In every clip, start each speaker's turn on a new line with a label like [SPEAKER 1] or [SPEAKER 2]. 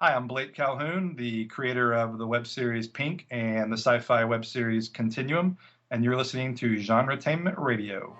[SPEAKER 1] Hi, I'm Blake Calhoun, the creator of the web series Pink and the sci-fi web series Continuum, and you're listening to GenreTainment Radio.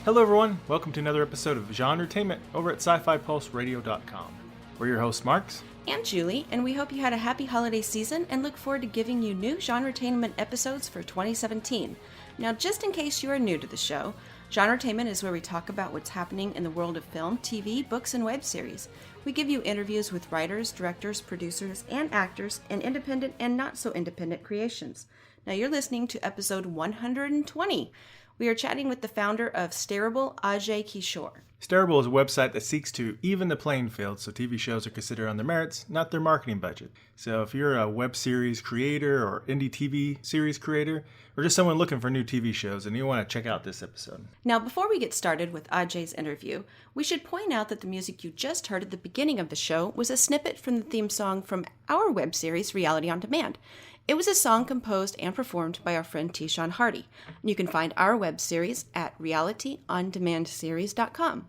[SPEAKER 2] Hello everyone, welcome to another episode of GenreTainment over at sci-fi-pulse-radio.com. We're your hosts Marx
[SPEAKER 3] and Julie, and we hope you had a happy holiday season and look forward to giving you new GenreTainment episodes for 2017. Now, just in case you are new to the show, GenreTainment is where we talk about what's happening in the world of film, TV, books, and web series. We give you interviews with writers, directors, producers, and actors in independent and not so independent creations. Now, you're listening to episode 120. We are chatting with the founder of Stareable, Ajay Kishore.
[SPEAKER 2] Stareable is a website that seeks to even the playing field so TV shows are considered on their merits, not their marketing budget. So if you're a web series creator or indie TV series creator, or just someone looking for new TV shows, and you want to check out this episode.
[SPEAKER 3] Now, before we get started with Ajay's interview, we should point out that the music you just heard at the beginning of the show was a snippet from the theme song from our web series, Reality on Demand. It was a song composed and performed by our friend T-Sean Hardy. And you can find our web series at realityondemandseries.com.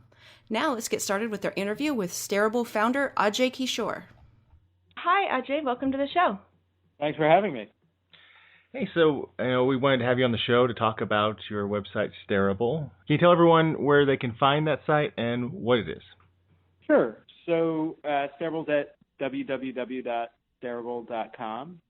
[SPEAKER 3] Now let's get started with our interview with Stareable founder Ajay Kishore. Hi Ajay, welcome to the show.
[SPEAKER 4] Thanks for having me.
[SPEAKER 2] Hey, so we wanted to have you on the show to talk about your website Stareable. Can you tell everyone where they can find that site and what it is?
[SPEAKER 4] Sure. So Stareable's at www.stareable.com.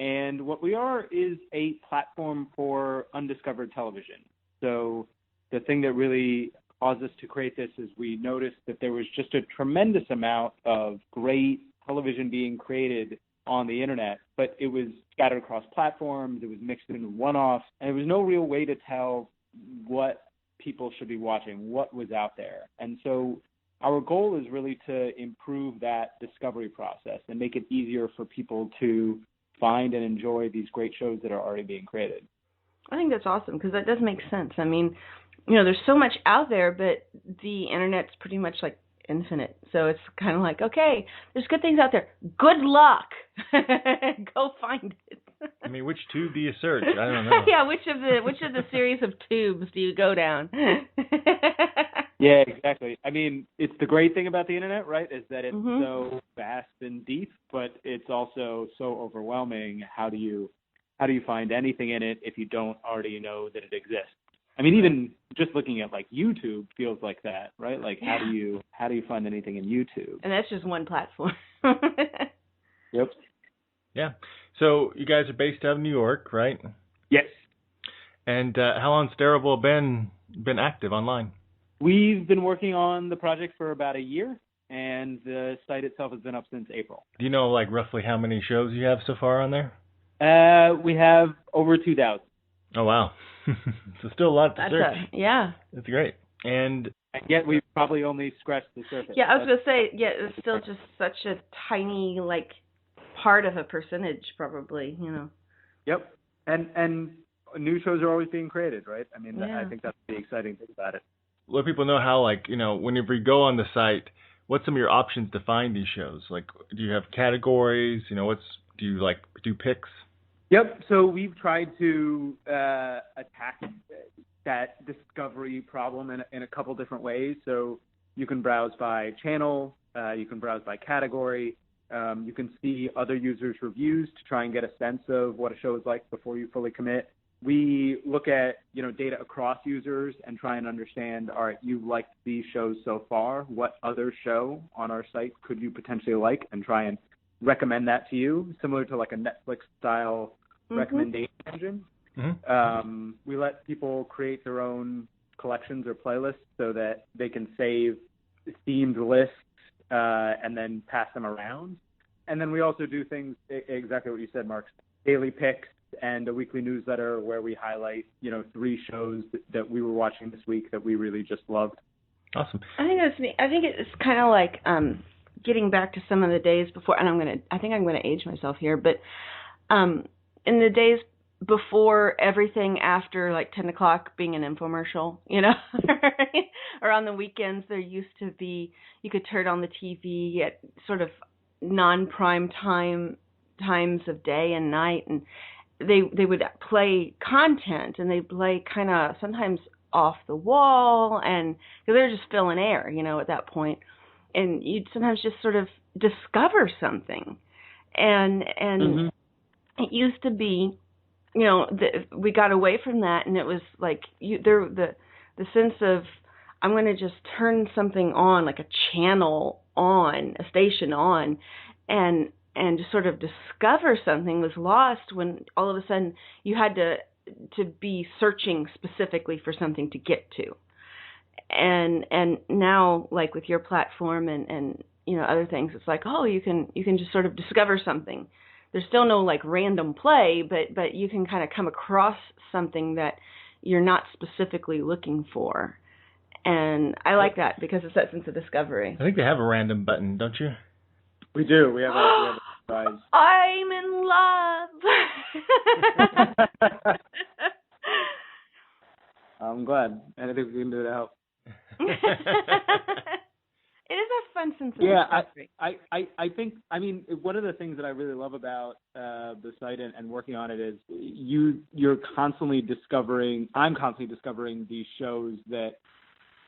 [SPEAKER 4] And what we are is a platform for undiscovered television. So the thing that really caused us to create this is we noticed that there was just a tremendous amount of great television being created on the internet, but it was scattered across platforms, it was mixed into one-offs, and there was no real way to tell what people should be watching, what was out there. And so our goal is really to improve that discovery process and make it easier for people to find and enjoy these great shows that are already being created.
[SPEAKER 3] I think that's awesome because that does make sense. I mean, there's so much out there, but the internet's pretty much like infinite. So it's kind of like, okay, there's good things out there. Good luck. Go find it.
[SPEAKER 2] I mean, which tube do you search? I don't know.
[SPEAKER 3] Yeah, which of the series of tubes do you go down?
[SPEAKER 4] Yeah, exactly. I mean, it's the great thing about the internet, right, is that it's so vast and deep, but it's also so overwhelming. How do you find anything in it if you don't already know that it exists? I mean, even just looking at like YouTube feels like that, right? Like how do you find anything in YouTube?
[SPEAKER 3] And that's just one platform.
[SPEAKER 4] Yep.
[SPEAKER 2] Yeah. So you guys are based out of New York, right?
[SPEAKER 4] Yes.
[SPEAKER 2] And how long has Stareable been active online?
[SPEAKER 4] We've been working on the project for about a year, and the site itself has been up since April.
[SPEAKER 2] Do you know like roughly how many shows you have so far on there?
[SPEAKER 4] We have over 2,000.
[SPEAKER 2] Oh, wow. So still a lot to search.
[SPEAKER 3] Yeah.
[SPEAKER 2] That's great. And
[SPEAKER 4] yet we've probably only scratched the surface.
[SPEAKER 3] Yeah, I was going to say, it's still just such a tiny, part of a percentage, probably,
[SPEAKER 4] Yep. And new shows are always being created, right? I mean, I think that's the exciting thing about it.
[SPEAKER 2] Let people know how, whenever you go on the site, what's some of your options to find these shows? Like, do you have categories? Do you, do picks?
[SPEAKER 4] Yep. So we've tried to attack that discovery problem in a couple different ways. So you can browse by channel, you can browse by category, you can see other users' reviews to try and get a sense of what a show is like before you fully commit. We look at, data across users and try and understand, all right, you've liked these shows so far. What other show on our site could you potentially like, and try and recommend that to you, similar to like a Netflix-style recommendation engine. Mm-hmm. We let people create their own collections or playlists so that they can save themed lists and then pass them around. And then we also do things, exactly what you said, Mark, daily picks, and a weekly newsletter where we highlight, 3 shows that we were watching this week that we really just loved.
[SPEAKER 2] Awesome.
[SPEAKER 3] I think that's neat. I think it's kind of like getting back to some of the days before, and I think I'm going to age myself here, but in the days before everything after 10 o'clock being an infomercial, or on the weekends there used to be, you could turn on the TV at sort of non-prime times of day and night, and they would play content, and they play kind of sometimes off the wall, and because they're just filling air, at that point, and you'd sometimes just sort of discover something, and it used to be, we got away from that, and it was like the sense of, I'm going to just turn something on, like a channel on, a station on, and just sort of discover something was lost when all of a sudden you had to be searching specifically for something to get to. And now, like with your platform and other things, it's like, oh, you can just sort of discover something. There's still no like random play, but you can kind of come across something that you're not specifically looking for. And I like that because it's that sense of discovery.
[SPEAKER 2] I think they have a random button, don't you?
[SPEAKER 4] We do. We have a surprise.
[SPEAKER 3] I'm in love.
[SPEAKER 4] I'm glad. Anything we can do to help.
[SPEAKER 3] It is a fun sense of discovery.
[SPEAKER 4] I think, one of the things that I really love about the site and working on it is you're constantly discovering, I'm constantly discovering these shows that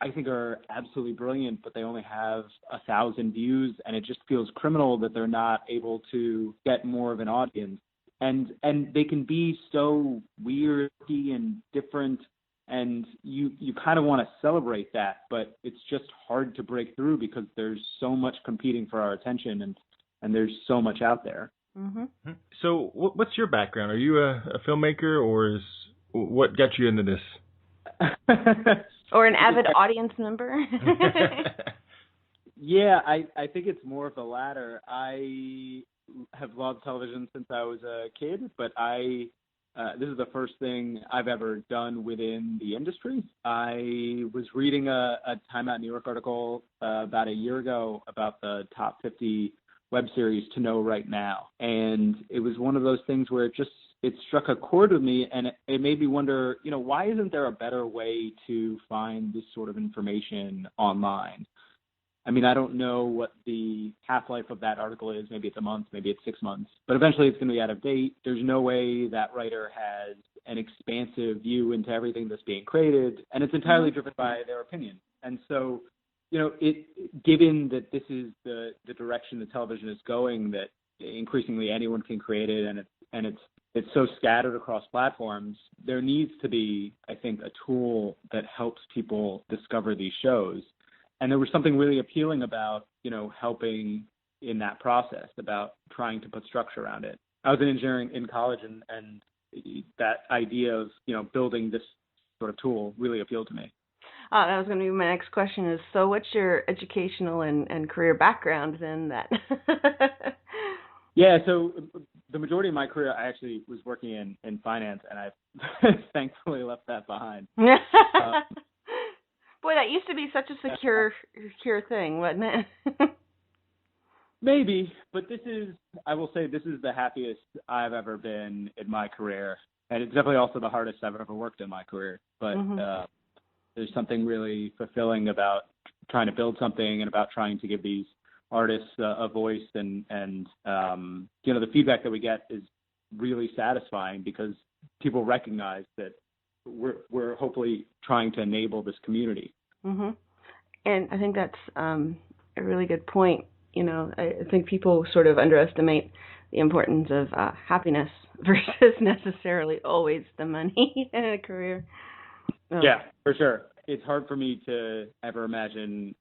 [SPEAKER 4] I think are absolutely brilliant, but they only have 1,000 views, and it just feels criminal that they're not able to get more of an audience. And they can be so weird and different, and you kind of want to celebrate that, but it's just hard to break through because there's so much competing for our attention, and there's so much out there.
[SPEAKER 3] Mm-hmm.
[SPEAKER 2] So what's your background? Are you a filmmaker, or what got you into this?
[SPEAKER 3] Or an avid audience member?
[SPEAKER 4] Yeah, I think it's more of the latter. I have loved television since I was a kid, but this is the first thing I've ever done within the industry. I was reading a Time Out New York article about a year ago about the top 50 web series to know right now. And it was one of those things where it struck a chord with me, and it made me wonder, why isn't there a better way to find this sort of information online? I mean, I don't know what the half-life of that article is. Maybe it's a month, maybe it's 6 months, but eventually it's going to be out of date. There's no way that writer has an expansive view into everything that's being created, and it's entirely driven by their opinion. And so, given that this is the direction that television is going, that increasingly anyone can create it, and it's so scattered across platforms, there needs to be, I think, a tool that helps people discover these shows. And there was something really appealing about, helping in that process, about trying to put structure around it. I was in engineering in college, and that idea of, building this sort of tool really appealed to me.
[SPEAKER 3] That was going to be my next question is, so what's your educational and career background then?
[SPEAKER 4] Yeah, so the majority of my career, I actually was working in finance, and I've thankfully left that behind.
[SPEAKER 3] Boy, that used to be such a secure thing, wasn't it?
[SPEAKER 4] Maybe, but I will say this is the happiest I've ever been in my career. And it's definitely also the hardest I've ever worked in my career. But there's something really fulfilling about trying to build something and about trying to give these artists a voice. And the feedback that we get is really satisfying because people recognize that we're hopefully trying to enable this community.
[SPEAKER 3] Mm-hmm. And I think that's a really good point. I think people sort of underestimate the importance of happiness versus necessarily always the money in a career. Oh.
[SPEAKER 4] Yeah, for sure. It's hard for me to ever imagine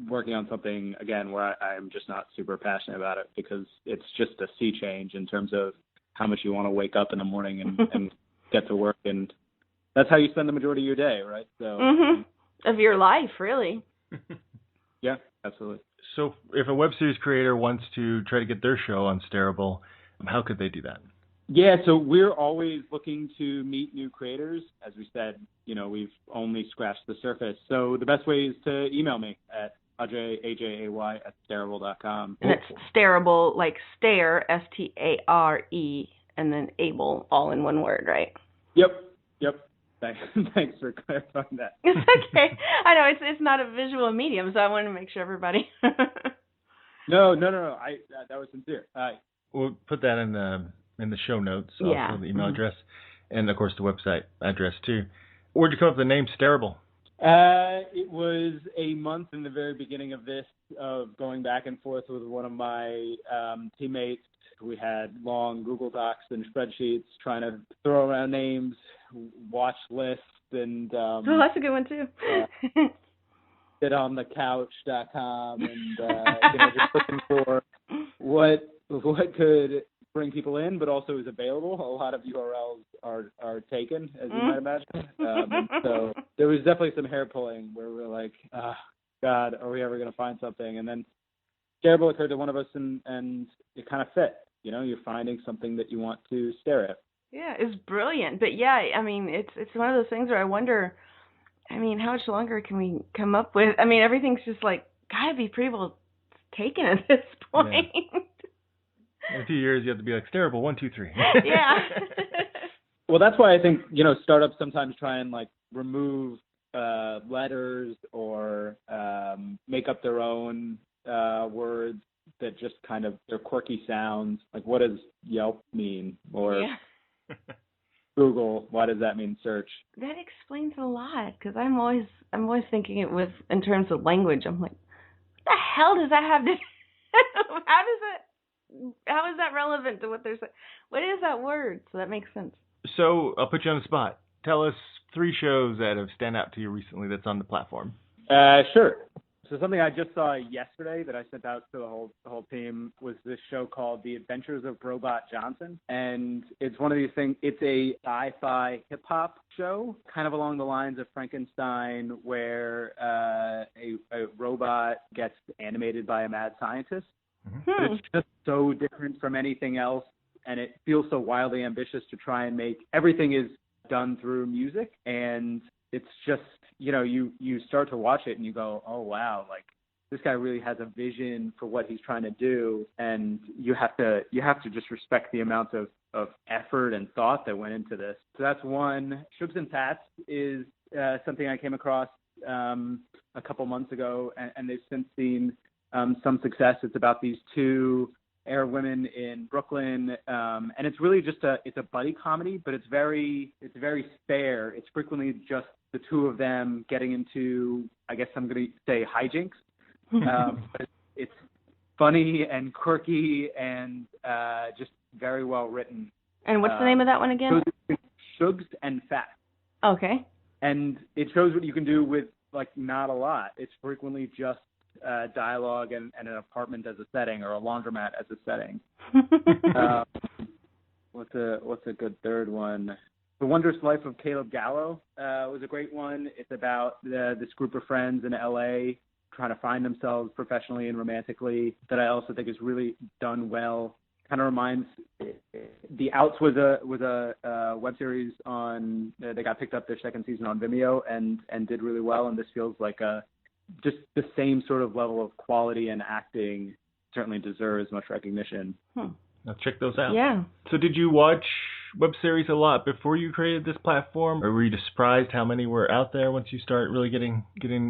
[SPEAKER 4] working on something, again, where I'm just not super passionate about it because it's just a sea change in terms of how much you want to wake up in the morning and get to work. And that's how you spend the majority of your day, right? So
[SPEAKER 3] of your life, really.
[SPEAKER 4] Yeah, absolutely.
[SPEAKER 2] So if a web series creator wants to try to get their show on Stareable, how could they do that?
[SPEAKER 4] Yeah, so we're always looking to meet new creators. As we said, we've only scratched the surface. So the best way is to email me at Ajay, AJAY, @Stareable.com.
[SPEAKER 3] And it's Stareable, like stare, Stare, and then able, all in one word, right?
[SPEAKER 4] Yep. Thanks for clarifying that.
[SPEAKER 3] It's okay. I know it's not a visual medium, so I want to make sure everybody.
[SPEAKER 4] No. That was sincere.
[SPEAKER 2] We'll put that in the in the show notes,
[SPEAKER 3] Yeah.
[SPEAKER 2] also the email address, and of course the website address too. Where'd you come up with the name Stareable?
[SPEAKER 4] It was a month in the very beginning of this, of going back and forth with one of my teammates. We had long Google Docs and spreadsheets trying to throw around names, watch lists, and
[SPEAKER 3] Oh, that's a good one too.
[SPEAKER 4] sit on the couch.com and just looking for what could bring people in, but also is available. A lot of URLs are taken, as you might imagine. And so there was definitely some hair pulling where we were like, God, are we ever going to find something? And then Stareable occurred to one of us, and it kind of fit. You're finding something that you want to stare at.
[SPEAKER 3] Yeah, it's brilliant. But yeah, I mean, it's one of those things where I wonder, I mean, how much longer can we come up with? I mean, everything's just like gotta be pretty well taken at this point.
[SPEAKER 2] Yeah. In a few years, you have to be like Stareable 1, 2, 3.
[SPEAKER 3] Yeah.
[SPEAKER 4] Well, that's why I think startups sometimes try and like remove letters or make up their own words that just kind of, they're quirky sounds. Like, what does Yelp mean? Or Google, why does that mean search?
[SPEAKER 3] That explains a lot, because I'm always thinking it in terms of language. I'm like, what the hell does that have to? How is that relevant to what they're saying? What is that word? So that makes sense.
[SPEAKER 2] So I'll put you on the spot. Tell us 3 shows that have stand out to you recently that's on the platform.
[SPEAKER 4] Sure. So something I just saw yesterday that I sent out to the whole team was this show called The Adventures of Robot Johnson. And it's one of these things, it's a sci-fi hip-hop show, kind of along the lines of Frankenstein, where a robot gets animated by a mad scientist. But it's just so different from anything else, and it feels so wildly ambitious to try and make everything is done through music, and it's just, you start to watch it and you go, oh wow, like this guy really has a vision for what he's trying to do, and you have to just respect the amount of effort and thought that went into this. So that's one. Shugs and Tats is something I came across a couple months ago, and they've since seen some success. It's about these 2 Arab women in Brooklyn, and it's really just it's a buddy comedy, but it's very spare. It's frequently just the 2 of them getting into, I guess I'm going to say, hijinks. But it's funny and quirky and just very well written.
[SPEAKER 3] And what's the name of that one again?
[SPEAKER 4] Shugs and Fats.
[SPEAKER 3] Okay.
[SPEAKER 4] And it shows what you can do with like not a lot. It's frequently just dialogue and an apartment as a setting, or a laundromat as a setting. What's a good third one? The Wondrous Life of Caleb Gallo was a great one. It's about this group of friends in LA trying to find themselves professionally and romantically, that I also think is really done well. Kind of reminds, The Outs was a web series on, they got picked up their 2nd season on Vimeo and did really well, and this feels like just the same sort of level of quality and acting. Certainly deserves much recognition.
[SPEAKER 2] Now check those out.
[SPEAKER 3] Yeah.
[SPEAKER 2] So did you watch web series a lot before you created this platform, or were you just surprised how many were out there once you start really getting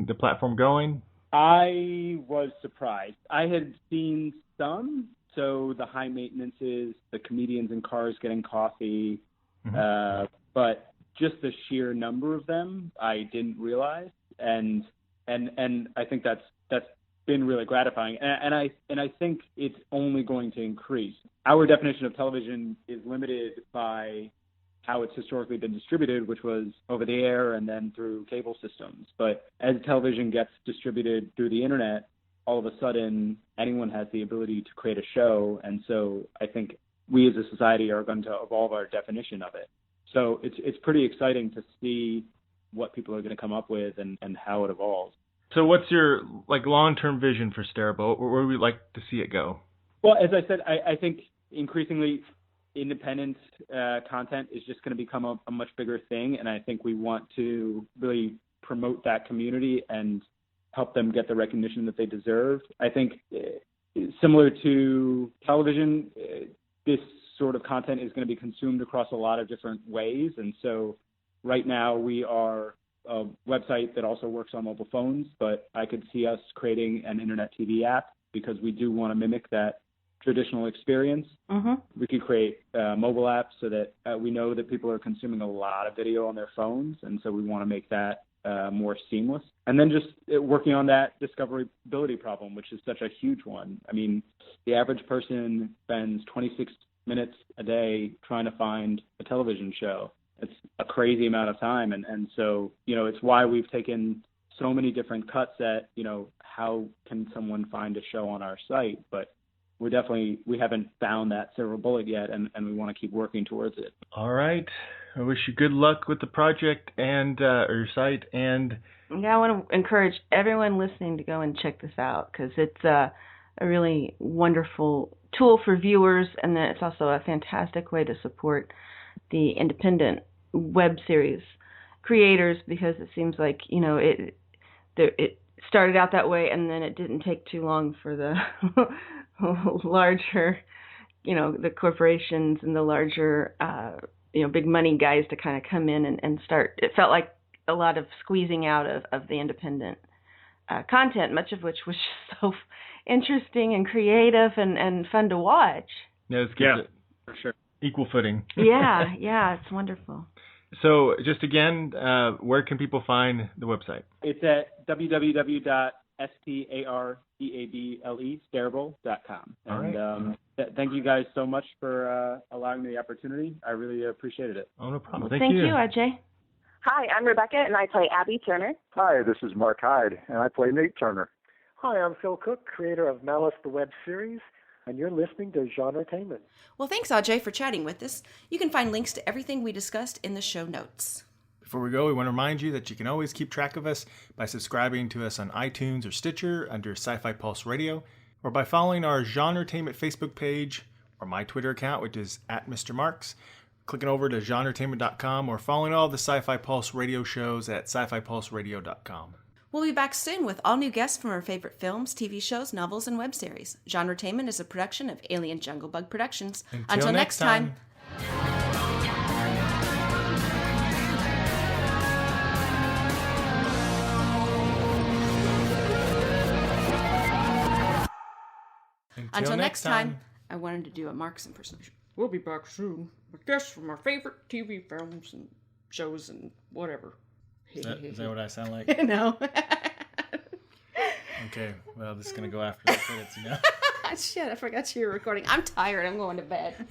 [SPEAKER 2] the platform going?
[SPEAKER 4] I was surprised. I had seen some, so the High Maintenances, the comedians in cars getting coffee, but just the sheer number of them, I didn't realize, and I think that's been really gratifying, and I think it's only going to increase. Our definition of television is limited by how it's historically been distributed, which was over the air and then through cable systems. But as television gets distributed through the internet, all of a sudden anyone has the ability to create a show, and so I think we as a society are going to evolve our definition of it. So it's pretty exciting to see what people are going to come up with and how it evolves.
[SPEAKER 2] So what's your long-term vision for Stareable? Where would we like to see it go?
[SPEAKER 4] Well, as I said, I think increasingly independent content is just going to become a much bigger thing, and I think we want to really promote that community and help them get the recognition that they deserve. I think similar to television, this sort of content is going to be consumed across a lot of different ways, and so right now we are a website that also works on mobile phones, but I could see us creating an internet TV app because we do want to mimic that traditional experience.
[SPEAKER 3] Mm-hmm.
[SPEAKER 4] We could create mobile apps so that we know that people are consuming a lot of video on their phones, and so we want to make that more seamless. And then just working on that discoverability problem, which is such a huge one. I mean, the average person spends 26 minutes a day trying to find a television show. It's a crazy amount of time. And so, it's why we've taken so many different cuts at, how can someone find a show on our site? But we haven't found that silver bullet yet, and we want to keep working towards it.
[SPEAKER 2] All right. I wish you good luck with the project and or your site. And
[SPEAKER 3] yeah, I want to encourage everyone listening to go and check this out, because it's a really wonderful tool for viewers, and then it's also a fantastic way to support the independent web series creators, because it seems like it started out that way, and then it didn't take too long for the larger, the corporations and the larger, big money guys to kind of come in and start. It felt like a lot of squeezing out of the independent content, much of which was just so interesting and creative and fun to watch.
[SPEAKER 2] Yeah, it's good.
[SPEAKER 4] For sure.
[SPEAKER 2] Equal footing.
[SPEAKER 3] Yeah, it's wonderful.
[SPEAKER 2] So just again, where can people find the website?
[SPEAKER 4] It's at www.stareable.com.
[SPEAKER 2] All right.
[SPEAKER 4] And thank you guys so much for allowing me the opportunity. I really appreciated it.
[SPEAKER 2] Oh, no problem.
[SPEAKER 3] Thank you, Ajay.
[SPEAKER 5] Hi, I'm Rebecca, and I play Abby Turner.
[SPEAKER 6] Hi, this is Mark Hyde, and I play Nate Turner. Hi, I'm Phil Cook, creator of Malice the Web Series, and you're listening to GenreTainment.
[SPEAKER 3] Well, thanks, Ajay, for chatting with us. You can find links to everything we discussed in the show notes.
[SPEAKER 2] Before we go, we want to remind you that you can always keep track of us by subscribing to us on iTunes or Stitcher under Sci-Fi Pulse Radio, or by following our GenreTainment Facebook page or my Twitter account, which is @MrMarx, clicking over to GenreTainment.com, or following all the Sci-Fi Pulse radio shows at SciFiPulseRadio.com.
[SPEAKER 3] We'll be back soon with all new guests from our favorite films, TV shows, novels, and web series. GenreTainment is a production of Alien Jungle Bug Productions. Until next time. Until next time. I wanted to do a Marx impersonation. We'll be back soon with guests from our favorite TV films and shows and whatever.
[SPEAKER 2] Is that what I sound like?
[SPEAKER 3] No.
[SPEAKER 2] Okay, well, this is going to go after the credits,
[SPEAKER 3] Shit, I forgot you were recording. I'm tired. I'm going to bed.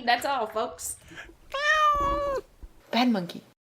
[SPEAKER 3] That's all, folks. Bad monkey.